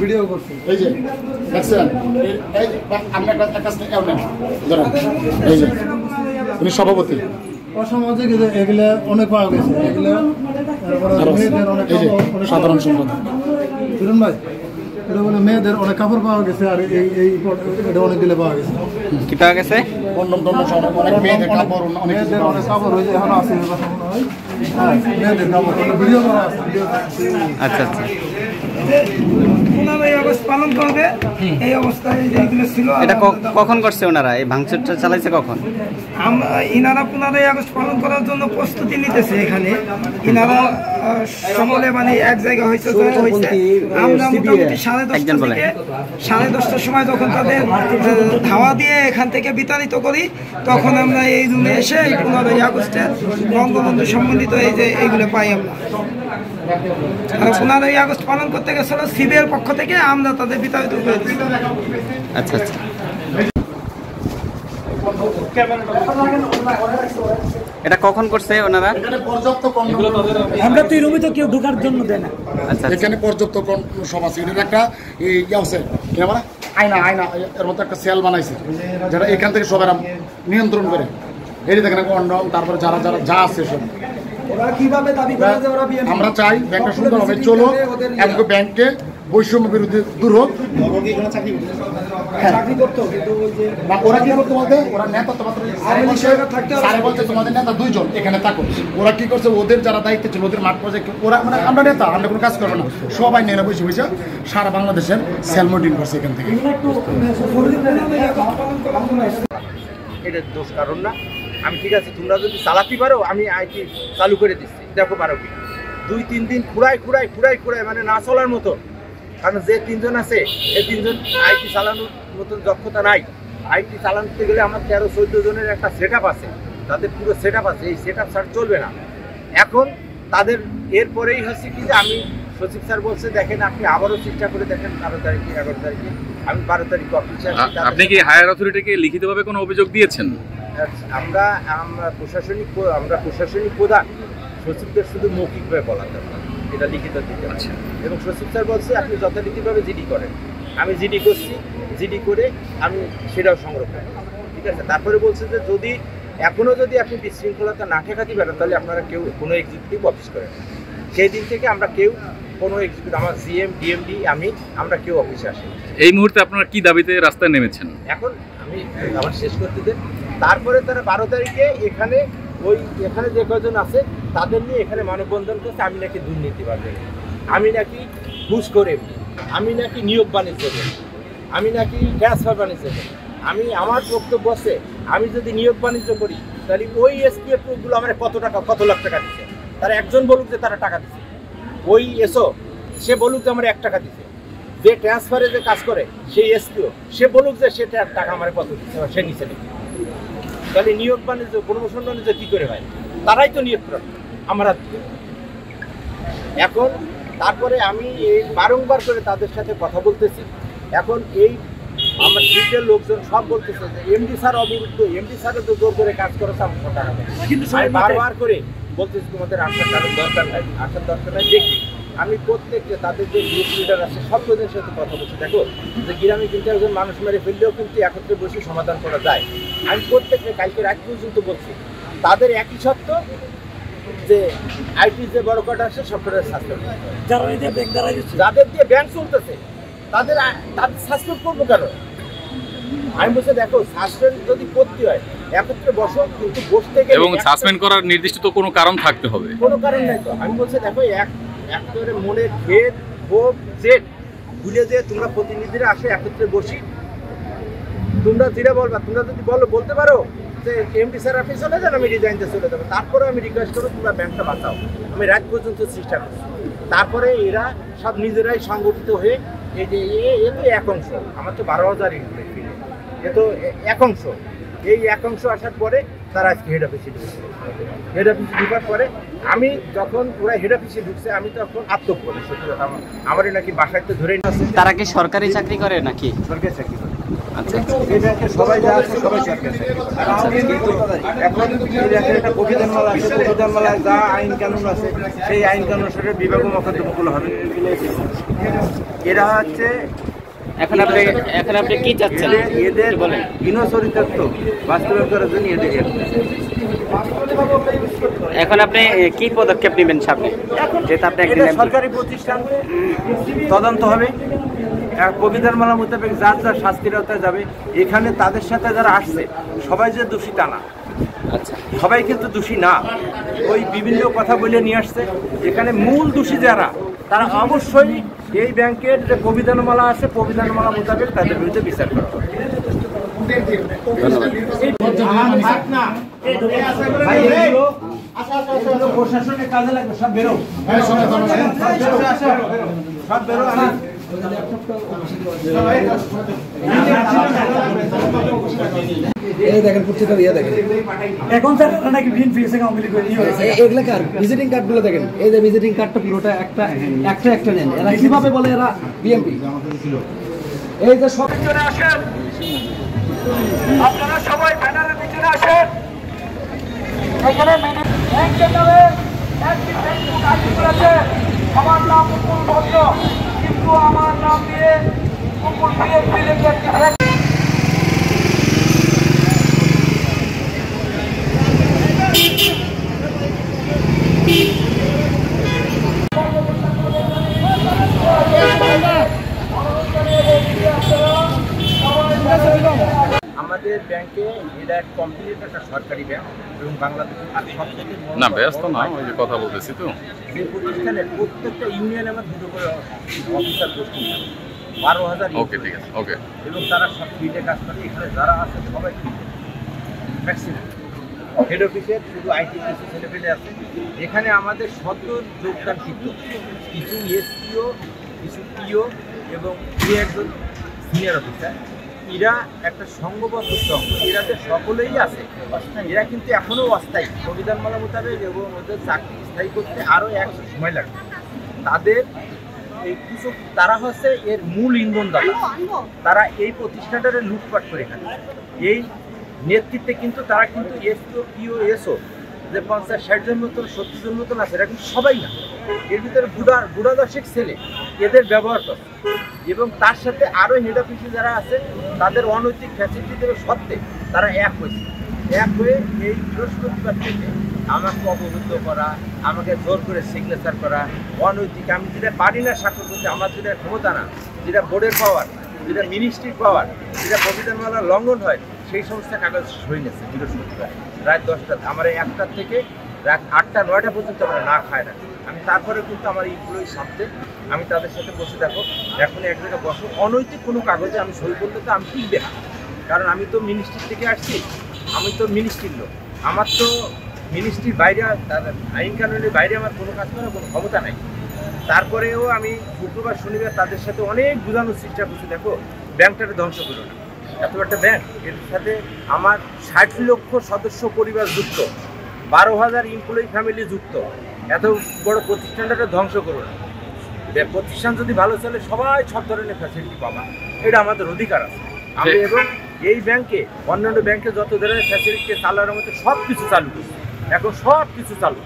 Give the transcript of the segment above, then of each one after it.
Video করছি এই যে দেখছেন আমরা উনি সভাপতি অসামাজিক এগুলো অনেক পাওয়া গেছে এগুলো সাধারণ সম্পাদক ধরুন ভাই এটা বলে মেয়েদের অনেক কাপড় পাওয়া গেছে আর এই এটা অনেকগুলো পাওয়া গেছে কি পাওয়া গেছে অনেক মেয়েদের কাপড় অনেক কাপড় হয়েছে এখনো আছে মেয়েদের কাপড় ভিডিও করা আছে আচ্ছা আচ্ছা 15ই আগস্ট পালন করবে এই অবস্থায় যেগুলো ছিল। এটা কখন করছে ওনারা এই ভাঙচুরটা চালাইছে কখন? ইনারা 15ই আগস্ট পালন করার জন্য প্রস্তুতি নিতেছে এখানে ইনারা সকলে মানে এক জায়গা হয়েছে। আমরা মোটামুটি 10:30টার সময় যখন তাদের ধাওয়া দিয়ে এখান থেকে বিতাড়িত করি তখন আমরা এই রুমে এসে এই 15ই আগস্টের বঙ্গবন্ধু সম্বন্ধিত এই যে এইগুলো পাই আমরা। 15ই আগস্ট পালন করতে গেছিল সিবিআইয়ের পক্ষ থেকে আমরা তাদের বিতাড়িত করে দিই। আচ্ছা আচ্ছা এটা কখন করছে ওনারা? আমরা তো এই রুমে তো কেউ ঢোকার জন্য দেয় না। আচ্ছা এখানে পর্যাপ্ত সব আছে এটার একটা ইয়ে আছে আয়না আয়না এর মতো একটা সেল বানাইছে যারা এখান থেকে সবাই নিয়ন্ত্রণ করে এটি দেখেন কন্ডম তারপরে যারা যারা যা আছে সব আমরা চাই ব্যাংকটা সুন্দর হবে চলো এমনকি ব্যাংকে বৈষম্য বিরুদ্ধে দূর হোক। ওরা কি করতো বলতে ওরা নেতা বলছে তোমাদের নেতা 2 জন এখানে থাকো। ওরা কি করছে ওদের যারা দায়িত্ব ছিল ওদের মাঠ পর্যায়ে ওরা মানে আমরা নেতা আমরা কোনো কাজ করবো না সবাই নেতা বসে বসে সারা বাংলাদেশের সেলমোডিং করছে এখান থেকে। এটা দোষ কারণ না আমি ঠিক আছে তোমরা যদি চালাতে পারো আমি আইটি চালু করে দিচ্ছি দেখো পারো কি 2-3 দিন খুঁড়াই মানে না চলার মতো। কারণ যে 3 জন আছে এই 3 জন আইটি চালানোর মতন দক্ষতা নাই। আইটি চালাতে গেলে আমার 13-14 জনের একটা সেট আপ আছে তাদের পুরো সেট আপ আছে এই সেট আপ ছাড়া চলবে না। এখন তাদের এরপরেই হচ্ছে কি যে আমি সচিব স্যার বলছে দেখেন আপনি আবারও চেষ্টা করে দেখেন 12 তারিখে 11 তারিখে আমি 12 তারিখ অফিসে আসছি। আপনি কি হায়ার অথরিটিকে লিখিতভাবে কোনো অভিযোগ দিয়েছেন? আমরা প্রশাসনিক প্রধান সচিবদের শুধু মৌখিকভাবে বলা যাবে এটা লিখিত দিতে পারছে এবং সচিব স্যার বলছে আপনি যথারীতিভাবে জিডি করেন। আমি জিডি করছি জিডি করে আমি সেটাও সংরক্ষণ ঠিক আছে। তারপরে বলছে যে যদি এখনও যদি আপনি বিশৃঙ্খলতা না ঠেকাতে পারেন তাহলে আপনারা কেউ কোনো এক্সিকিউটিভ অফিস করেন। সেই দিন থেকে আমরা কেউ কোনো এক্সিকিউটিভ আমার জিএম ডিএমডি আমরা কেউ অফিসে আসি। এই মুহূর্তে আপনারা কি দাবিতে রাস্তায় নেমেছেন? এখন আমি আমার শেষ করতে দেন। তারপরে তারা 12 তারিখে এখানে যে কজন আছে তাদের নিয়ে এখানে মানববন্ধন করছে আমি নাকি দুর্নীতিবাদ আমি নাকি ঘুষ করে আমি নাকি নিয়োগ বাণিজ্য করি আমি নাকি ট্রান্সফার বাণিজ্য করি। আমি আমার বক্তব্য আছে আমি যদি নিয়োগ বাণিজ্য করি তাহলে ওই এসপিএফগুলো আমার কত লাখ টাকা দিচ্ছে। তারা একজন বলুক যে তারা টাকা দিচ্ছে ওই এসও সে বলুক যে আমার 1 টাকা দিচ্ছে। যে ট্রান্সফারে যে কাজ করে সেই এসপিও সে বলুক যে সে টাকা আমার কত দিচ্ছে সে নিচে নেই। তাহলে নিয়োগ বাণিজ্য প্রমোশন বাণিজ্য কী করে হয়? তারাই তো নিয়োগ করে আমরা। এখন তারপরে আমি এই বারংবার করে তাদের সাথে কথা বলতেছি। এখন এই আমার ডিটেল লোকজন সব বলতেছে যে এমডি স্যার অবরুদ্ধ এমডি স্যারের তো জোর করে কাজ করেছে আমার টাকা কিন্তু বারবার করে বলতেছি তোমাদের আসার দরকার নাই দেখি আমি প্রত্যেককে তাদের যে গ্রুপ লিডার আছে সবদের সাথে কথা বলছি দেখো যে গ্রামে কিন্তু একজন মানুষ মেরে ফেললেও কিন্তু একত্রে বসে সমাধান করা যায়। আমি প্রত্যেককে কালকে রাত পর্যন্ত বলছি তাদের একই সত্য যে আইটি যে বড় কটা আছে সরকারের সাসপেন্ড যাদের দিয়ে ব্যাংক চলতেছে তাদের সাসপেন্ড করবো কেন? আমি বলছি দেখো সাসপেন্ড যদি করতে হয় একত্রে বসো কিন্তু বসতে গেলে এবং সাসপেন্ড করার নির্দিষ্ট তো কোনো কারণ থাকতে হবে কোনো কারণ নাই তো। আমি বলছি দেখো একেবারে মনে ভেদ ক্ষোভ জেদ ভুলে যে তোমরা প্রতিনিধিরা আসে একত্রে বসি তোমরা যেটা বলবা তোমরা যদি বলতে পারো যে এমডি স্যার আপনি চলে যান আমি রিজাইনতে চলে যাবো তারপরে আমি রিকোয়েস্ট করবো তোমরা ব্যাংকটা বাঁচাও আমি রাত পর্যন্ত চেষ্টা করছি। তারপরে এরা সব নিজেরাই সংগঠিত হয়ে এই যে এ তো এক অংশ আমার তো 12,000 এ তো এক অংশ এই এক অংশ আসার পরে তারা আজকে হেড অফিসে ঢুকছে। হেড অফিসে ঢুকার পরে আমি যখন ওরা হেড অফিসে ঢুকছে আমি তখন আত্মক করি সত্যি কথা আমারই নাকি বাসায় তো ধরে তারা কি সরকারি চাকরি করে নাকি? সরকারি চাকরি করে। আচ্ছা এই ব্যাংকে সবাই যা আছে সবাই সরকারি এখন এই ব্যাংকের একটা প্রতিদানমালা আছে প্রতিদানমালায় যা আইন কানুন আছে সেই আইন কানুন বিভাগ মোকদ্দমাগুলো হবে এরা হচ্ছে এখন আপনি কি চাচ্ছেন এদের বলেন। গৃহচরিতার্থ বাস্তবায়ন করার জন্য এদের এখন আপনি কি পদক্ষেপ নেবেন সামনে, যেহেতু আপনি একদিন এটা সরকারি প্রতিষ্ঠান, তদন্ত হবে, প্রবিধানমালা মোতাবেক যার যার শাস্তির আওতায় যাবে। এখানে তাদের সাথে যারা আসছে সবাই যে দোষী তা না, আচ্ছা সবাই কিন্তু দোষী না, ওই বিভিন্ন কথা বলে নিয়ে আসছে। এখানে মূল দোষী যারা তারা অবশ্যই এই ব্যাংকের যে প্রবিধানমালা আছে প্রবিধানমালা মোতাবেক তাদের বিরুদ্ধে বিচার করা হবে। প্রশাসনের কাজে লাগবে, সব বেরো, সব বেরো। দেখেন প্রত্যেকটা ইয়ে দেখেন এখন স্যার নাকি বিএনপি এসে আওয়ামী লীগ হয়েছে। এগুলা কার ভিজিটিং কার্ড গুলো দেখেন, এই যে ভিজিটিং কার্ডটা পুরোটা একটা নেন। এরা কিভাবে বলে এরা বিএনপি? এই যে সব পিছনে আসেন, আপনারা সবাই ব্যানারের পিছনে আসেন। এখানে ব্যাংকের নামে একটি ফেসবুক আইডি করেছে, আমার নাম মুকুল ভদ্র, কিন্তু আমার নাম দিয়ে মুকুল বিএনপি লিখে আমাদের ব্যাংকে এটা কমপ্লিট একটা সরকারি ব্যাংক এবং বাংলাদেশের সবথেকে না ব্যস্ত না, ওই যে কথা বলতেছি তো। যে প্রতিষ্ঠানে প্রত্যেকটা ইউনিয়নে আমার দুটো করে অফিসার পোস্টিং 12,000 ওকে ঠিক আছে, ওকে। এবং তারা সব ফিল্ডে কাজ করে। এখানে যারা আছে সবাই ফিল্ডে ম্যাক্সিমাম। হেড অফিসের শুধু আইটি কিছু ছেলেপেলে আছে। এখানে আমাদের সদ্য যোগদান কিছু এসপিও, কিছু পিও এবং একজন সিনিয়র অফিসার। এরা একটা সংঘবদ্ধ সংঘ, এরাতে সকলেই আছে, এরা কিন্তু এখনও অস্থায়ী। সংবিধানমালা মোতাবেক এবং ওদের চাকরি স্থায়ী করতে আরও 1 সময় লাগবে। তাদের এই কিছু তারা হচ্ছে এর মূল ইন্ধনদাতা। তারা এই প্রতিষ্ঠানটারে লুটপাট করে এখানে এই নেতৃত্বে কিন্তু তারা কিন্তু এসও পিও এসও যে 50-60 জন মতন 70 জন মতন আছে, এরা কিন্তু সবাই না। এর ভিতরে বুড়া দশেক ছেলে এদের ব্যবহার করে এবং তার সাথে আরও হেড অফিসে যারা আছে তাদের অনৈতিক ফ্যাসিলিটি দেওয়ার সত্ত্বে তারা এক হয়েছে। এক হয়ে এই বৃহস্পতিবার থেকে আমাকে অবরুদ্ধ করা, আমাকে জোর করে সিগনেচার করা, অনৈতিক, আমি যেটা পারি না স্বাক্ষর করতে, আমার যেটা ক্ষমতা না, যেটা বোর্ডের পাওয়ার, যেটা মিনিস্ট্রির পাওয়ার, যেটা প্রবিধানমালা লঙ্ঘন হয়, সেই সমস্ত কাগজ সই নিয়েছে বৃহস্পতিবার রাত 10টা। আমার 1টা থেকে রাত 8টা-9টা পর্যন্ত আমরা না খাই না। আমি তারপরে কিন্তু আমার এমপ্লয়ি সাথে আমি তাদের সাথে বসে দেখো এখন এক জায়গায় বসো, অনৈতিক কোনো কাগজে আমি সই করলে তো আমি টিকবে না, কারণ আমি তো মিনিস্ট্রি থেকে আসছি, আমি তো মিনিস্ট্রির লোক, আমার তো মিনিস্ট্রির বাইরে আইন কানুনের বাইরে আমার কোনো কাজ করার কোনো ক্ষমতা নাই। তারপরেও আমি শুক্রবার শনিবার তাদের সাথে অনেক বোঝানোর চেষ্টা করছি, দেখো ব্যাংকটাকে ধ্বংস করো না, এত একটা ব্যাংক, এর সাথে আমার 60 লক্ষ সদস্য পরিবার যুক্ত, 12,000 এমপ্লয়ি ফ্যামিলি যুক্ত, এত বড় প্রতিষ্ঠানটাকে ধ্বংস করো না। প্রতিষ্ঠান যদি ভালো চলে সবাই সব ধরনের ফ্যাসিলিটি পাবা, এটা আমাদের অধিকার আছে। আমি এবং এই ব্যাংকে অন্যান্য ব্যাংকে যত ধরনের ফ্যাসিলিটি চালানোর মধ্যে সব কিছু চালু করছি, এখন সব কিছু চালু।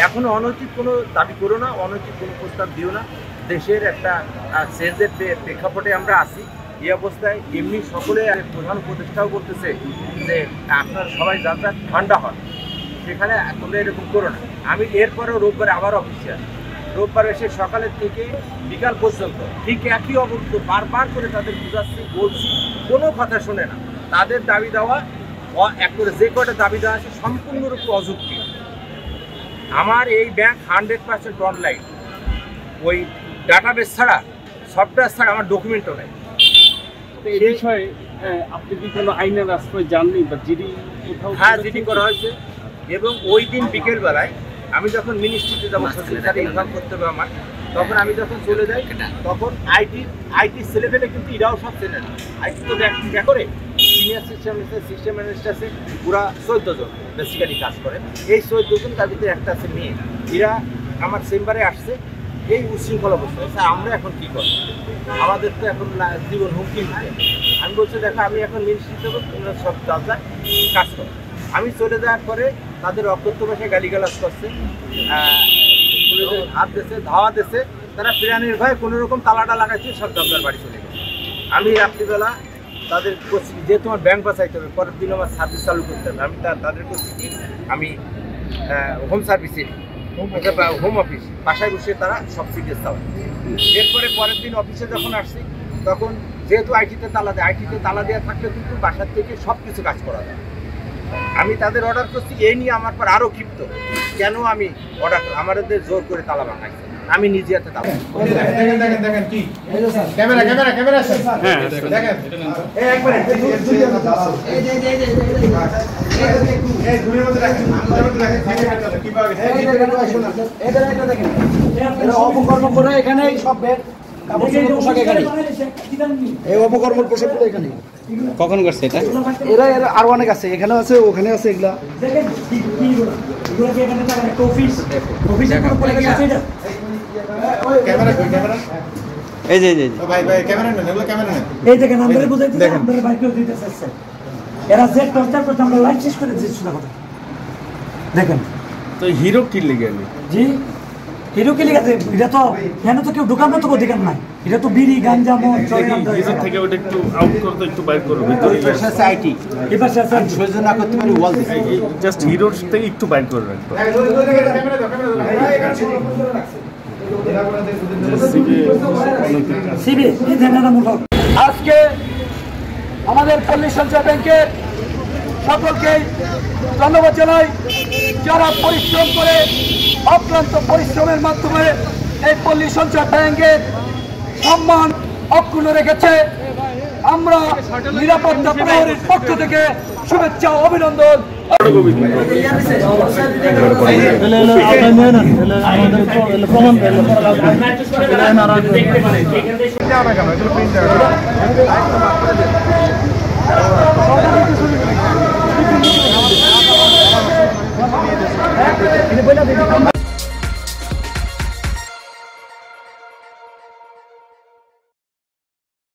এখনও অনৈতিক কোনো দাবি করো না, অনৈতিক কোনো প্রস্তাব দিও না। দেশের একটা চেঞ্জের প্রেক্ষাপটে আমরা আছি। এই অবস্থায় এমনি সকলে প্রধান উপদেষ্টাও বলতেছে যে আপনারা সবাই যাত্রা ঠান্ডা হন, সেখানে তোমরা এরকম করো না। আমি এরপরেও রোববারে আবার অফিসে আসি, রোববার এসে সকালের থেকে বিকাল পর্যন্ত ঠিক একই অবস্থা বারবার করে তাদের বুঝাচ্ছি, বলছি, কোনো কথা শোনে না। তাদের দাবি দেওয়া এক করে যে কটা দাবি দেওয়া আছে সম্পূর্ণরূপে অযুক্তি। আমার এই ব্যাংক 100% অনলাইন, ওই ডাটাবেস ছাড়া, সফটওয়্যার ছাড়া আমার ডকুমেন্টও নেই। এই বিষয়ে আপনি কি কোনো আইনের আশ্রয় জাননি বা জিডি কোথাও? হ্যাঁ, জিডি করা হয়েছে এবং ওই দিন বিকেলবেলায় আমি যখন মিনিস্ট্রিতে যাবো সাথে ইনফর্ম করতে হবে আমার, তখন আমি যখন চলে যাই তখন আইটি ছেলেপেলে কিন্তু এরাও সব চেনে না। আইটি তো ব্যাক করে সিনিয়র সিস্টেম ম্যানেজার আছে, পুরা 14 জন বেসিক্যালি কাজ করে। এই 14 জন তার ভিতরে একটা আছে মেয়ে। এরা আমার চেম্বারে আসছে এই উচ্ছৃঙ্খল অবস্থা, স্যার আমরা এখন কী করব, আমাদের তো এখন জীবন হুমকি নাই। আমি বলছি দেখো আমি এখন মিনিস্ট্রিতে তোমরা সব যাত্রায় কাজ করো। আমি চলে যাওয়ার পরে তাদের অকথ্য ভাষায় গালিগালাজ করছে, হাত দিয়েছে, ধাওয়া দিয়েছে, তারা প্রাণের ভয়ে কোনো রকম তালাটা লাগাইছে, সব জব্দার বাড়ি চলে গেছে। আমি রাত্রিবেলা তাদের করছি যে তোমার ব্যাংক বাঁচাইতে হবে, পরের দিন আমার সার্ভিস চালু করতে হবে। আমি তাদের করছি কি আমি হোম সার্ভিসে হোম অফিস বাসায় বসে তারা সব সিরিয়াস চালায়। এরপরে পরের দিন অফিসে যখন আসছি তখন যেহেতু আইটিতে তালা দেয়, আইটিতে তালা দেওয়া থাকলে কিন্তু বাসার থেকে সব কিছু কাজ করা যায়। আমি তাদের অর্ডার করছি, এই নিয়ে আমার পর আরও ক্ষিপ্ত, কেন আমি অর্ডার আমাদের জোর করে তালা ভাঙাইছি, আমি নিজে হাতে তালা। অপকর্ম করে এখানে সব পোশাক এখানে, এই অপকর্মের পোশাকগুলো এখানে। কখন করছে এটা? এরা আরো অনেক আছে, এখানে আছে, ওখানে আছে, এগুলা এই যে এই দেখেন আমরা বুঝাইতে আমরা বাইক দিতে চাইছে, এরা যে টর্চার করতে আমরা লাইট শেষ করে দিচ্ছি না কথা। দেখেন তো হিরো কি লিগে জি হিরো কি লিখেছে, এটা তো এখানে তো কেউ দোকান তো অধিকার নাই, এটা তো বিড়ি গাঞ্জা মদ ভিতর থেকে ওটা একটু আউট করতে একটু বাইর করো, ভিতরে আইটি এবার সহ্য না করতে পারি ওয়াল দিছি, জাস্ট হিরোর থেকে একটু বাইর করে রাখবো। আজকে আমাদের পল্লী সঞ্চয় ব্যাংকের সকলকে ধন্যবাদ জানাই, যারা পরিশ্রম করে অক্লান্ত পরিশ্রমের মাধ্যমে এই পল্লী সঞ্চয় ব্যাংকের সম্মান অক্ষুণ্ণ রেখেছে। আমরা নিরাপত্তা প্রহরীর পক্ষ থেকে শুভেচ্ছা ও অভিনন্দন।